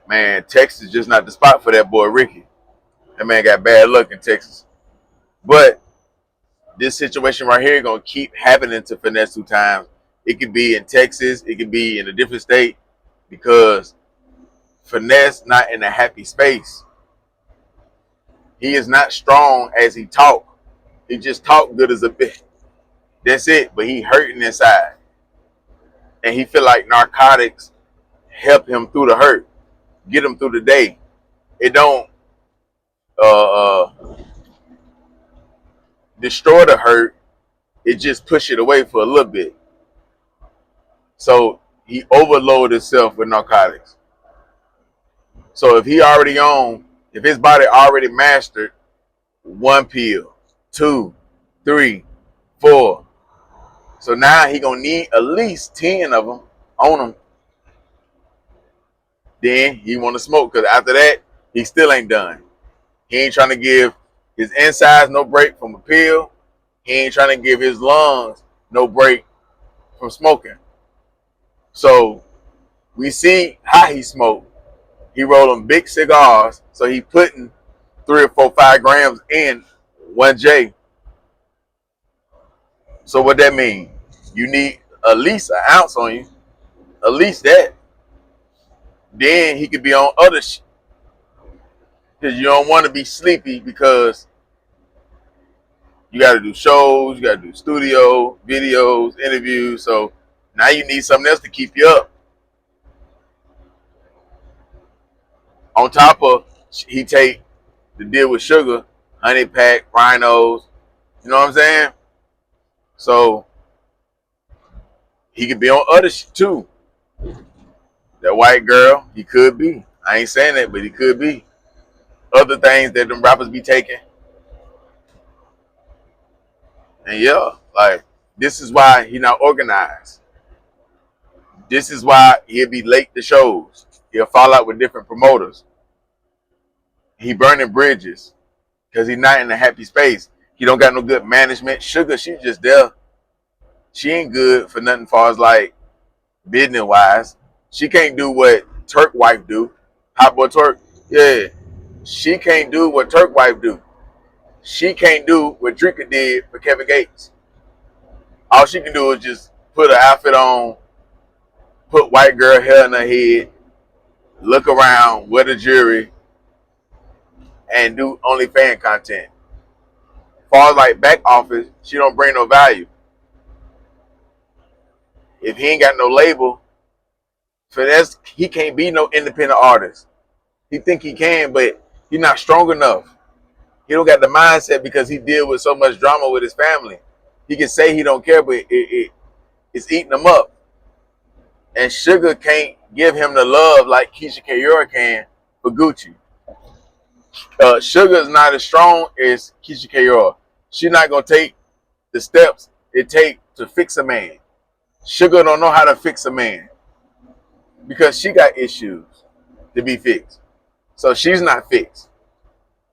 Man, Texas is just not the spot for that boy Ricky. That man got bad luck in Texas. But this situation right here gonna keep happening to Finesse 2 times. It could be in Texas, it could be in a different state, because Finesse not in a happy space. He is not strong as he talk. He just talk good as a bitch. That's it. But he hurting inside, and he feel like narcotics help him through the hurt, get him through the day. It don't uh, destroy the hurt. It just push it away for a little bit. So he overloaded himself with narcotics. So if his body already mastered 1 pill, 2, 3, 4. So now he gonna need at least 10 of them on him. Then he want to smoke, because after that he still ain't done. He ain't trying to give his insides no break from a pill. He ain't trying to give his lungs no break from smoking. So we see how he smoked. He rolling big cigars, so he putting 3 or 4, 5 grams in 1J. So what that mean? You need at least an ounce on you, at least that. Then he could be on other shit, because you don't want to be sleepy, because you got to do shows, you got to do studio, videos, interviews. So now you need something else to keep you up. On top of, he take the deal with sugar, honey pack, rhinos. You know what I'm saying? So he could be on other shit too. That white girl, he could be. I ain't saying that, but he could be. Other things that them rappers be taking. And yeah, like, this is why he not organized. This is why he'll be late to shows. He'll fall out with different promoters. He burning bridges because he's not in a happy space. He don't got no good management. Sugar, she just there. She ain't good for nothing far as like business wise. She can't do what Turk wife do. Hot boy Turk, yeah. She can't do what Turk wife do. She can't do what Drika did for Kevin Gates. All she can do is just put an outfit on, put white girl hair in her head, look around, wear the jewelry, and do OnlyFans content. Far as like back office, she don't bring no value. If he ain't got no label, Finesse, he can't be no independent artist. He think he can, but he not strong enough. He don't got the mindset because he deal with so much drama with his family. He can say he don't care, but it's eating him up. And Sugar can't give him the love like Keisha Kayora can for Gucci. Sugar is not as strong as Keisha Kayora. She's not gonna take the steps it takes to fix a man. Sugar don't know how to fix a man because she got issues to be fixed. So she's not fixed.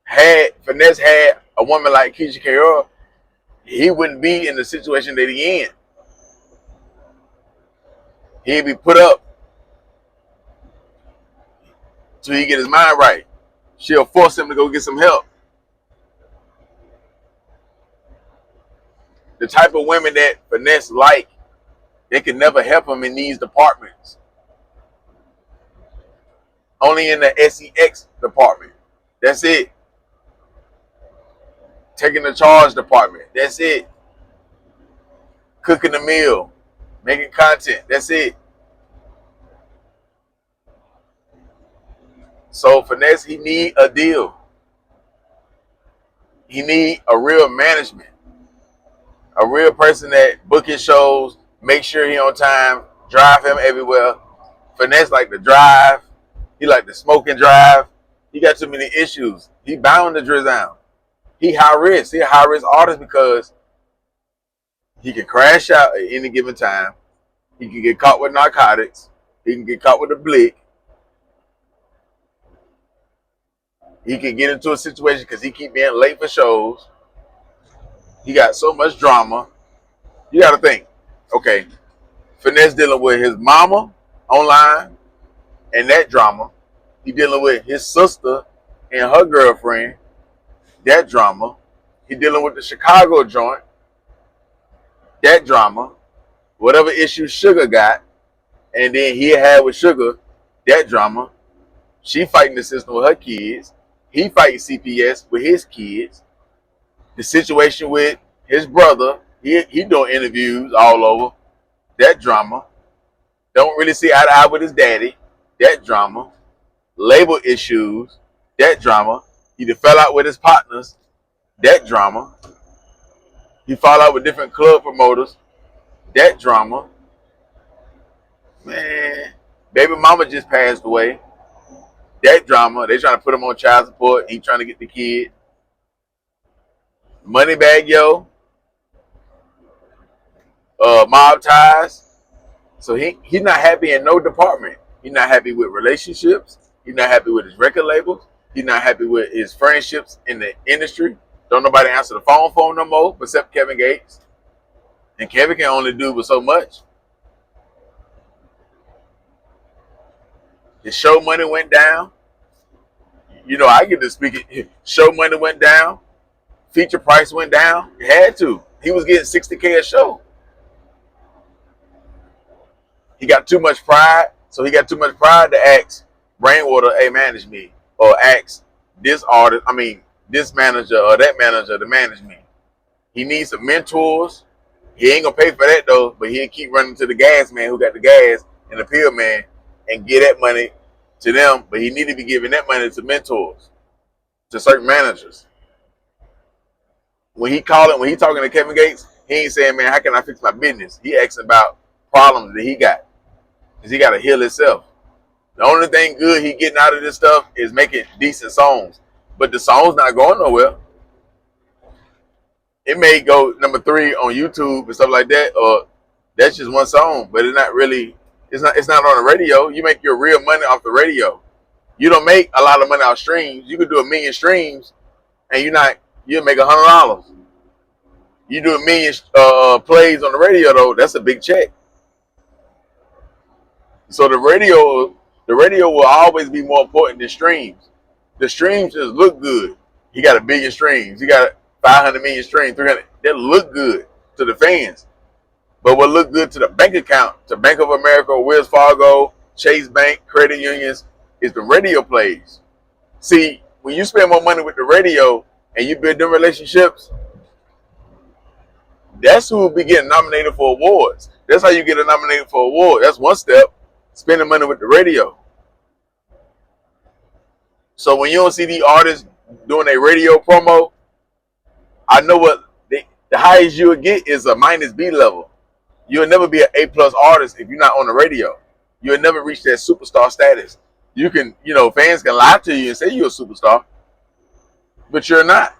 Had Finesse had a woman like Keisha Kayora, he wouldn't be in the situation that he in. He'd be put up till he get his mind right. She'll force him to go get some help. The type of women that Finesse like, they can never help him in these departments. Only in the SEX department. That's it. Taking the charge department. That's it. Cooking the meal. Making content. That's it. So Finesse, he need a deal. He need a real management. A real person that book his shows, make sure he on time, drive him everywhere. Finesse like to drive. He like to smoke and drive. He got too many issues. He bound to drizzle down. He high risk. He a high risk artist because he can crash out at any given time. He can get caught with narcotics. He can get caught with a blick. He can get into a situation because he keep being late for shows. He got so much drama. You got to think, okay, Finesse dealing with his mama online and that drama. He dealing with his sister and her girlfriend, that drama. He dealing with the Chicago joint, that drama. Whatever issue Sugar got, and then he had with Sugar, that drama. She fighting the system with her kids. He fighting CPS with his kids. The situation with his brother, he doing interviews all over. That drama. Don't really see eye to eye with his daddy. That drama. Label issues. That drama. He fell out with his partners. That drama. He fall out with different club promoters. That drama. Man, baby mama just passed away. That drama. They trying to put him on child support. He trying to get the kid. Money bag, yo. Mob ties. So he's not happy in no department. He's not happy with relationships. He's not happy with his record labels. He's not happy with his friendships in the industry. Don't nobody answer the phone no more except Kevin Gates. And Kevin can only do with so much. His show money went down. You know, I get to speak it. Show money went down. Feature price went down. It had to. He was getting $60K a show. He got too much pride. So he got too much pride to ask Brainwater, hey, manage me. Or ask this artist, this manager or that manager to manage me. He needs some mentors. He ain't going to pay for that, though. But he'll keep running to the gas man who got the gas and the pill man and get that money to them. But he need to be giving that money to mentors, to certain managers. When he talking to Kevin Gates, he ain't saying, man, how can I fix my business? He asking about problems that he got. Because he got to heal himself. The only thing good he getting out of this stuff is making decent songs. But the song's not going nowhere. It may go number 3 on YouTube and stuff like that, or that's just one song, but it's not really, it's not on the radio. You make your real money off the radio. You don't make a lot of money off streams. You could do 1 million streams and you'll make $100. You do 1 million plays on the radio though, that's a big check. So the radio will always be more important than streams. The streams just look good. He got 1 billion streams. He got 500 million streams, 300. That look good to the fans. But what look good to the bank account, to Bank of America, Wells Fargo, Chase Bank, credit unions, is the radio plays. See, when you spend more money with the radio and you build them relationships, that's who will be getting nominated for awards. That's how you get nominated for award. That's one step, spending money with the radio. So when you don't see these artists doing a radio promo, I know what the highest you will get is a -B level. You'll never be an A+ artist if you're not on the radio. You'll never reach that superstar status. You can, fans can lie to you and say you're a superstar, but you're not.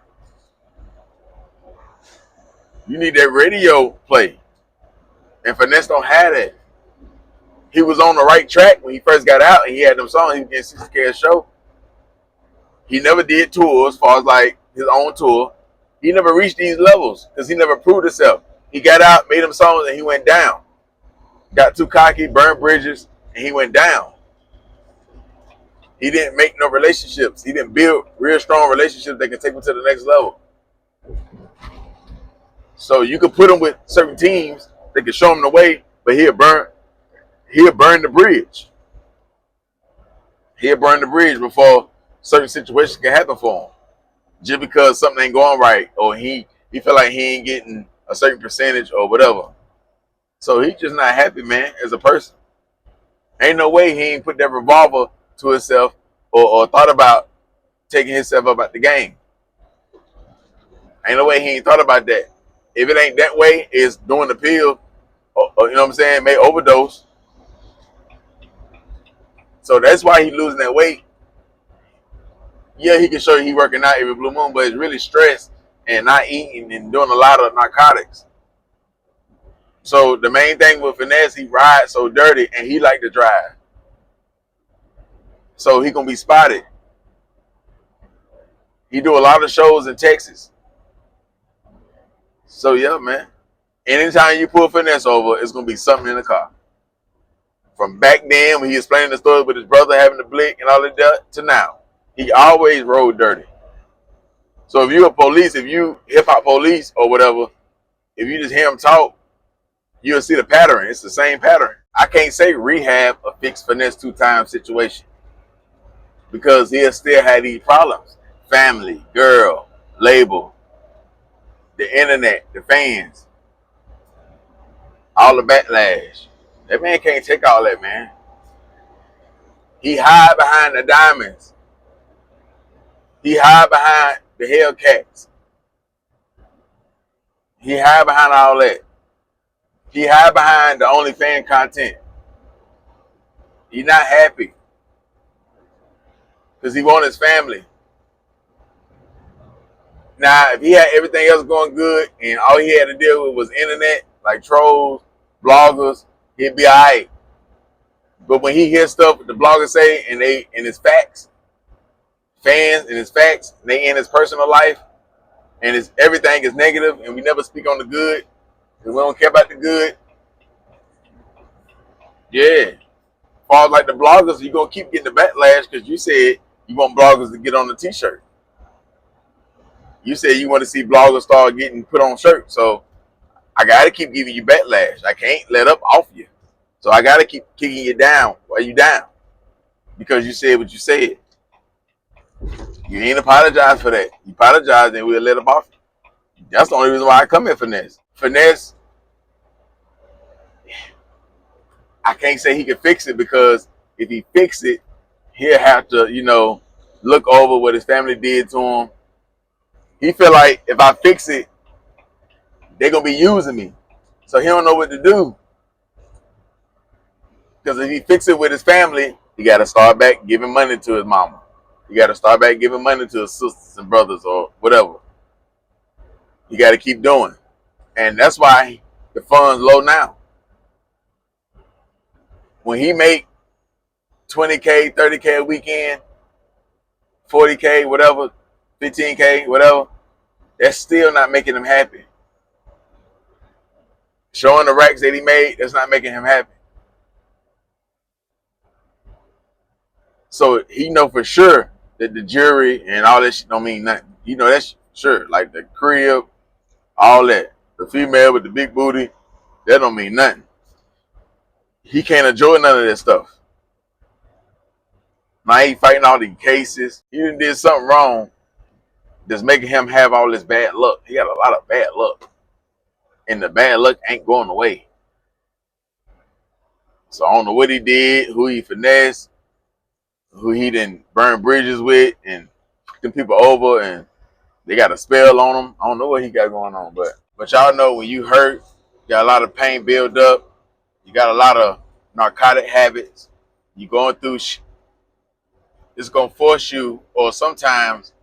You need that radio play. And Finesse don't have that. He was on the right track when he first got out and he had them songs. He was getting $60K a show. He never did tours as far as like his own tour. He never reached these levels because he never proved himself. He got out, made them songs, and he went down. Got too cocky, burned bridges, and he went down. He didn't make no relationships. He didn't build real strong relationships that can take him to the next level. So you could put him with certain teams that can show him the way, but he'll burn the bridge. He'll burn the bridge before certain situations can happen for him. Just because something ain't going right, or he feel like he ain't getting a certain percentage or whatever. So he's just not happy, man, as a person. Ain't no way he ain't put that revolver to himself or thought about taking himself up out the game. Ain't no way he ain't thought about that. If it ain't that way, it's doing the pill, or you know what I'm saying, may overdose. So that's why he losing that weight. Yeah, he can show you he working out every blue moon, but it's really stress and not eating and doing a lot of narcotics. So the main thing with Finesse, he rides so dirty and he like to drive. So he gonna be spotted. He do a lot of shows in Texas. So yeah, man. Anytime you pull Finesse over, it's gonna be something in the car. From back then when he was playing the story with his brother having the blick and all of that to now. He always rode dirty. So if you a police, if you hip hop police or whatever, if you just hear him talk, you'll see the pattern. It's the same pattern. I can't say rehab a fixed finesse 2 times situation because he'll still have these problems. Family, girl, label, the internet, the fans, all the backlash. That man can't take all that, man. He hide behind the diamonds. He hide behind the Hellcats. He hide behind all that. He hide behind the OnlyFans content. He's not happy because he want his family. Now, if he had everything else going good and all he had to deal with was internet, like trolls, bloggers, he'd be all right. But when he hears stuff the bloggers say and it's facts, fans and it's facts, and they in his personal life, and it's everything is negative, and we never speak on the good, and we don't care about the good. Yeah. As far as like the bloggers, you're gonna keep getting the backlash because you said you want bloggers to get on the t-shirt. You said you want to see bloggers start getting put on shirts. So I gotta keep giving you backlash. I can't let up off you. So I gotta keep kicking you down while you down. Because you said what you said. You ain't apologize for that. You apologize and we'll let up off you. That's the only reason why I come in Finesse. Finesse, I can't say he can fix it because if he fix it, he'll have to, look over what his family did to him. He feel like if I fix it, they're going to be using me. So he don't know what to do. Because if he fix it with his family, he got to start back giving money to his mama. He got to start back giving money to his sisters and brothers or whatever. He got to keep doing. And that's why the funds low now. When he make 20K, 30K a weekend, 40K, whatever, 15K, whatever, that's still not making him happy. Showing the racks that he made, that's not making him happy. So he know for sure that the jury and all that shit don't mean nothing. That's sure. Like the crib, all that. The female with the big booty, that don't mean nothing. He can't enjoy none of that stuff. Now he fighting all these cases. He did something wrong that's making him have all this bad luck. He got a lot of bad luck. And the bad luck ain't going away. So I don't know what he did, who he finessed, who he didn't burn bridges with and them people over and they got a spell on him. I don't know what he got going on, but y'all know when you hurt, you got a lot of pain build up, you got a lot of narcotic habits, you going through it's gonna force you, or sometimes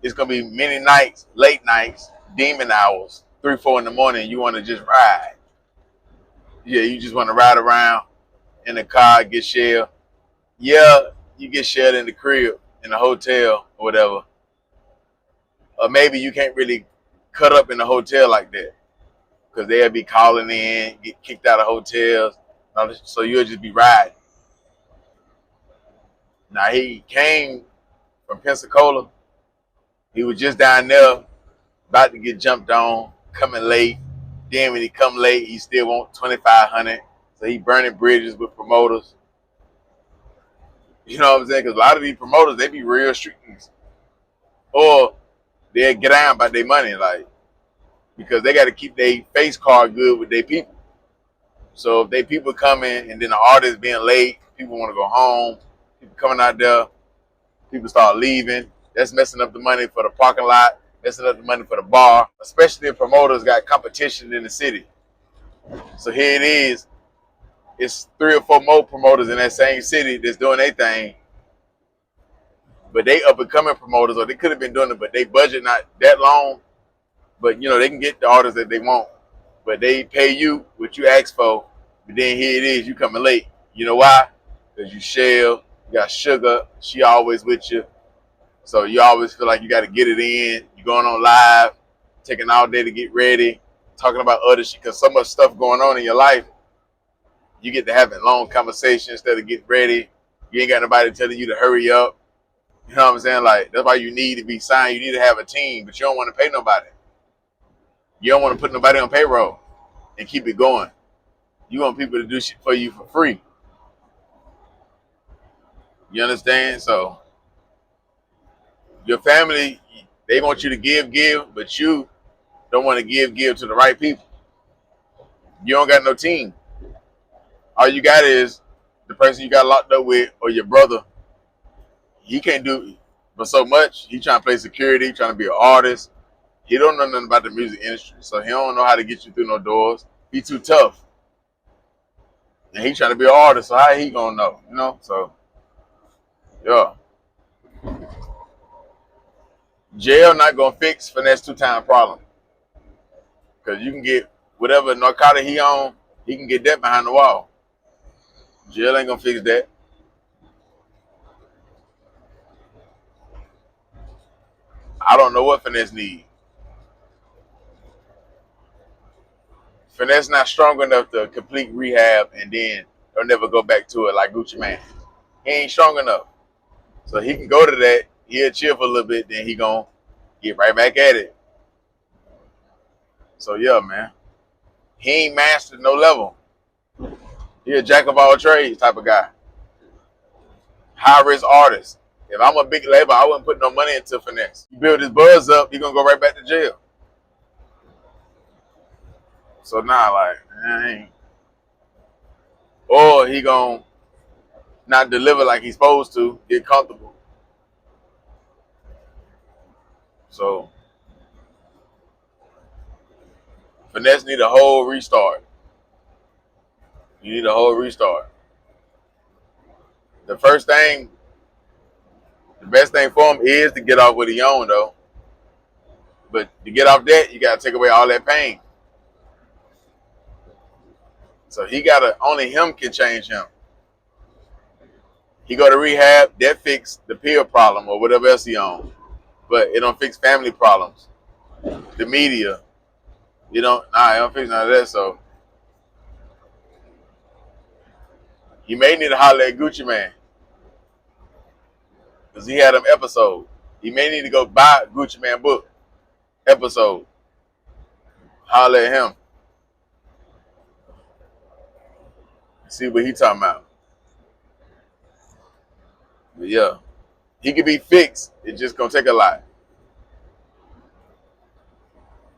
it's gonna be many nights, late nights, demon hours, 3, 4 in the morning, you wanna just ride. Yeah, you just wanna ride around in the car, get shelled. Yeah, you get shelled in the crib, in the hotel, or whatever. Or maybe you can't really cut up in the hotel like that because they'll be calling in, get kicked out of hotels, so you'll just be riding. Now, he came from Pensacola. He was just down there, about to get jumped on, coming late. Then when he come late, he still want $2,500. So he burning bridges with promoters. You know what I'm saying? Because a lot of these promoters, they be real streets. Or they'll get down by their money, like, because they got to keep their face card good with their people. So if they people come in and then the artist being late, people want to go home, people coming out there, people start leaving. That's messing up the money for the parking lot, messing up the money for the bar, especially if promoters got competition in the city. So here it is. It's 3 or 4 more promoters in that same city that's doing their thing. But they up and coming promoters, or they could have been doing it, but they budget not that long. But they can get the artists that they want. But they pay you what you asked for. But then here it is, you coming late. You know why? Because you shell, you got Sugar, she always with you. So you always feel like you got to get it in. You're going on live, taking all day to get ready, talking about other shit, because so much stuff going on in your life. You get to having long conversations instead of getting ready. You ain't got nobody telling you to hurry up. You know what I'm saying? Like, that's why you need to be signed. You need to have a team, but you don't want to pay nobody. You don't want to put nobody on payroll and keep it going. You want people to do shit for you for free. You understand? So your family, they want you to give, but you don't want to give to the right people. You don't got no team. All you got is the person you got locked up with or your brother. He can't do but so much. He trying to play security, trying to be an artist. He don't know nothing about the music industry, so he don't know how to get you through no doors. He too tough. And he trying to be an artist, so how he gonna know? You know? So, yeah. Jail not gonna fix finesse 2-time problem. Because you can get whatever narcotic he on, he can get that behind the wall. Jail ain't gonna fix that. I don't know what Finesse need. Finesse not strong enough to complete rehab and then he'll never go back to it like Gucci Mane. He ain't strong enough. So he can go to that, he'll chill for a little bit, then he gonna get right back at it. So yeah, man. He ain't mastered no level. He a jack of all trades type of guy. High risk artist. If I'm a big label, I wouldn't put no money into Finesse. He build his buzz up, he gonna go right back to jail. So now, like, man, or he gonna not deliver like he's supposed to, get comfortable. So Finesse need a whole restart. You need a whole restart. The first thing, the best thing for him is to get off what he own though. But to get off that, you gotta take away all that pain. So he gotta, only him can change him. He go to rehab, that fix the pill problem or whatever else he on. But it don't fix family problems. The media, it don't fix none of that. So he may need to holler at Gucci Mane because he had them episode. He may need to go buy Gucci Mane book episode. Holler at him. See what he talking about. But yeah, he could be fixed. It's just gonna take a lot.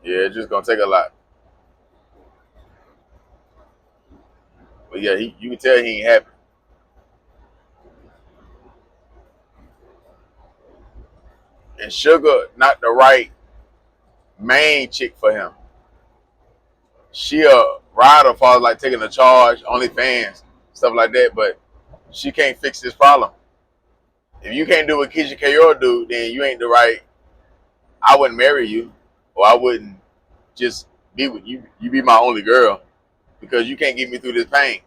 Yeah, it's just gonna take a lot. But yeah, you can tell he ain't happy. And Sugar not the right main chick for him. She a rider for like taking a charge, OnlyFans, stuff like that, but she can't fix this problem. If you can't do what Keisha Kayor do, then you ain't the right. I wouldn't marry you, or I wouldn't just be with you. You be my only girl because you can't get me through this pain.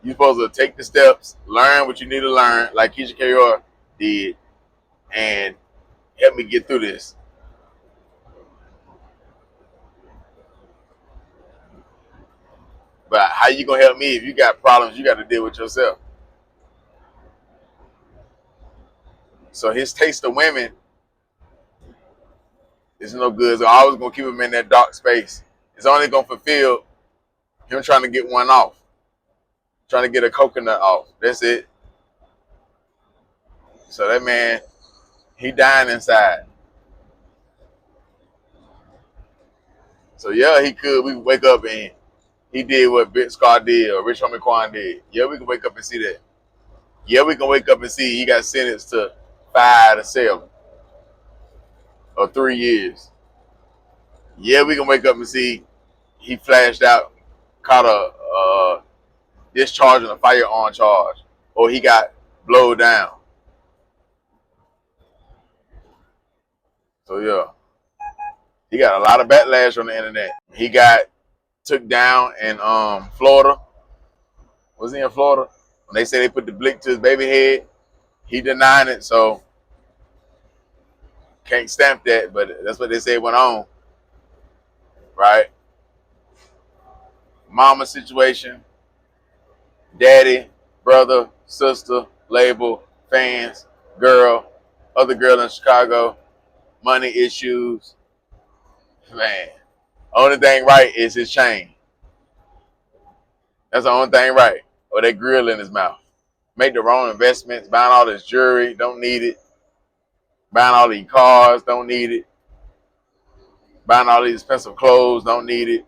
You're supposed to take the steps, learn what you need to learn, like Keisha Kayor did, and help me get through this. But how you gonna help me if you got problems you got to deal with yourself? So his taste of women is no good. So I was gonna keep him in that dark space. It's only gonna fulfill him trying to get one off, trying to get a coconut off. That's it. So that man, he dying inside. So yeah, he could. We could wake up and he did what Big Scar did or Rich Homie Quan did. Yeah, we can wake up and see that. Yeah, we can wake up and see he got sentenced to 5 to 7 or 3 years. Yeah, we can wake up and see he flashed out, caught a discharge and a firearm charge, or he got blowed down. So yeah, he got a lot of backlash on the internet. He got took down in Florida. Was he in Florida? When they say they put the blick to his baby head, he denied it, so can't stamp that, but that's what they say went on. Right? Mama situation. Daddy, brother, sister, label, fans, girl, other girl in Chicago, money issues. Man, only thing right is his chain. That's the only thing right. Or that grill in his mouth. Make the wrong investments, buying all this jewelry, don't need it. Buying all these cars, don't need it. Buying all these expensive clothes, don't need it.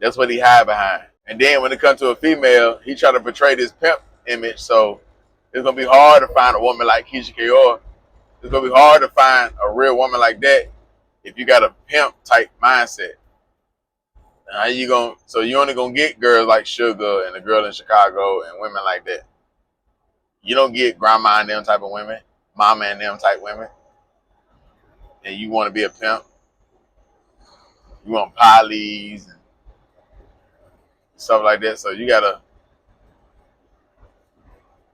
That's what he hide behind. And then when it comes to a female, he try to portray this pimp image. So it's gonna be hard to find a woman like Keisha Kaur. It's gonna be hard to find a real woman like that if you got a pimp type mindset. How you gonna? So you only gonna get girls like Sugar and the girl in Chicago and women like that. You don't get grandma and them type of women, mama and them type women. And you want to be a pimp. You want polys and stuff like that. So you gotta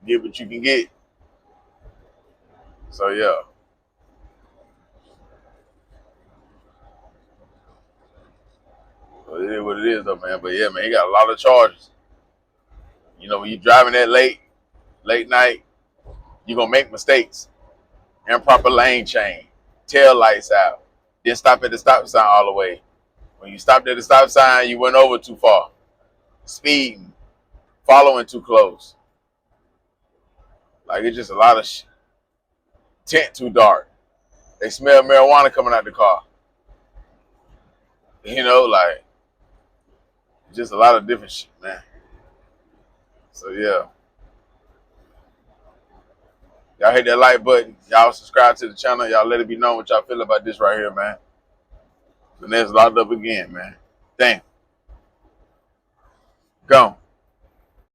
get what you can get. So yeah. So it is what it is though, man. But yeah, man, he got a lot of charges. You know, when you driving that late night, you're gonna make mistakes. Improper lane change, tail lights out, then stop at the stop sign all the way. When you stopped at the stop sign, you went over too far. Speeding, following too close. Like it's just a lot of tint too dark. They smell marijuana coming out the car. You know, like just a lot of different shit, man. So yeah. Y'all hit that like button. Y'all subscribe to the channel. Y'all let it be known what y'all feel about this right here, man. Finesse locked up again, man. Damn. Gone.